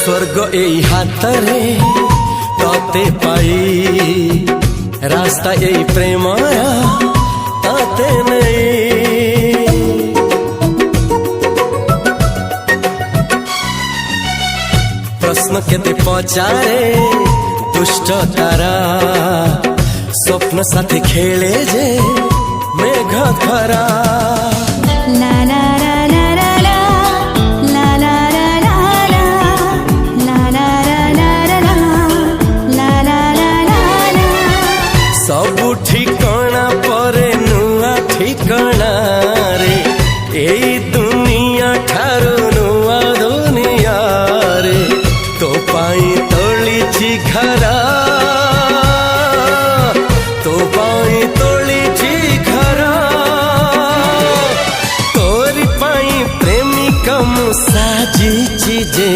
स्वर्ग एई हातरे तते पाई रास्ता एई प्रेमाया ताते नहीं। प्रश्न केते पचारे दुष्ट तारा स्वप्न साथी खेले जे मेघ खरा। ला ला ला ला ला ला ला ला ला ला ला ला ला ला ला। सबु ठिकाना परे नुआ ठिकाना रे एई दुनिया ठारू नुआ दुनिया रे। तो पाई तोलिछि घरा तो पाई तोलिछि घरा तोरी पाई प्रेमिका मु साजिछि जे।